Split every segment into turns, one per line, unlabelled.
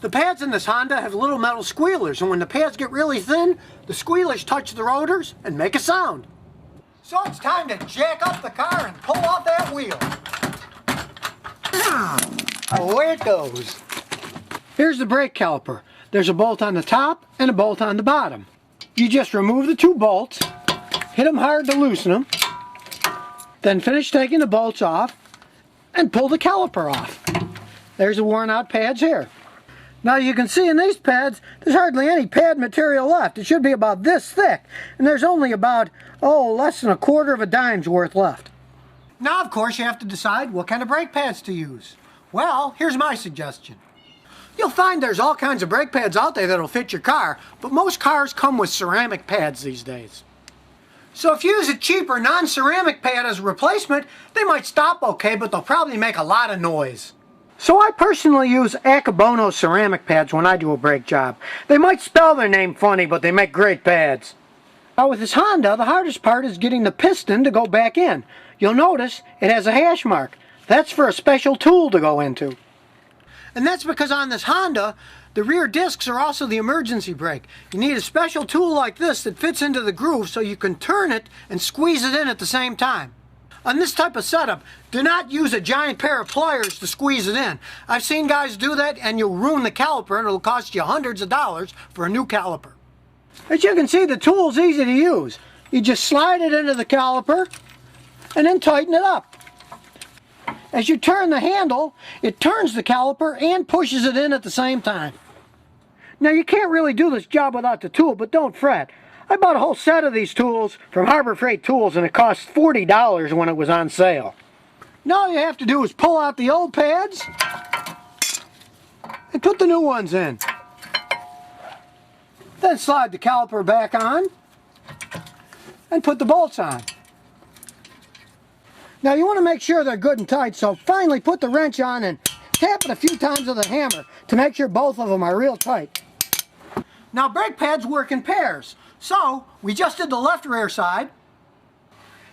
The pads in this Honda have little metal squealers, and when the pads get really thin, the squealers touch the rotors and make a sound. So it's time to jack up the car and pull off that wheel. Away it goes. Here's the brake caliper. There's a bolt on the top and a bolt on the bottom. You just remove the two bolts, hit them hard to loosen them, then finish taking the bolts off and pull the caliper off. There's the worn out pads here. Now you can see in these pads, there's hardly any pad material left. It should be about this thick, and there's only about, less than a quarter of a dime's worth left. Now, of course, you have to decide what kind of brake pads to use. Well, here's my suggestion. You'll find there's all kinds of brake pads out there that'll fit your car, but most cars come with ceramic pads these days. So if you use a cheaper non-ceramic pad as a replacement, they might stop okay, but they'll probably make a lot of noise. So I personally use Akabono ceramic pads when I do a brake job. They might spell their name funny, but they make great pads. Now with this Honda, the hardest part is getting the piston to go back in. You'll notice it has a hash mark. That's for a special tool to go into. And that's because on this Honda, the rear discs are also the emergency brake. You need a special tool like this that fits into the groove so you can turn it and squeeze it in at the same time. On this type of setup, do not use a giant pair of pliers to squeeze it in. I've seen guys do that and you'll ruin the caliper and it'll cost you hundreds of dollars for a new caliper. As you can see, the tool's easy to use. You just slide it into the caliper and then tighten it up. As you turn the handle, it turns the caliper and pushes it in at the same time. Now you can't really do this job without the tool, but don't fret. I bought a whole set of these tools from Harbor Freight Tools and it cost $40 when it was on sale. Now all you have to do is pull out the old pads and put the new ones in. Then slide the caliper back on and put the bolts on. Now you want to make sure they're good and tight, so finally put the wrench on and tap it a few times with a hammer to make sure both of them are real tight. Now brake pads work in pairs. So, we just did the left rear side,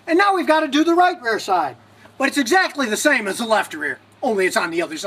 and now we've got to do the right rear side. But it's exactly the same as the left rear, only it's on the other side.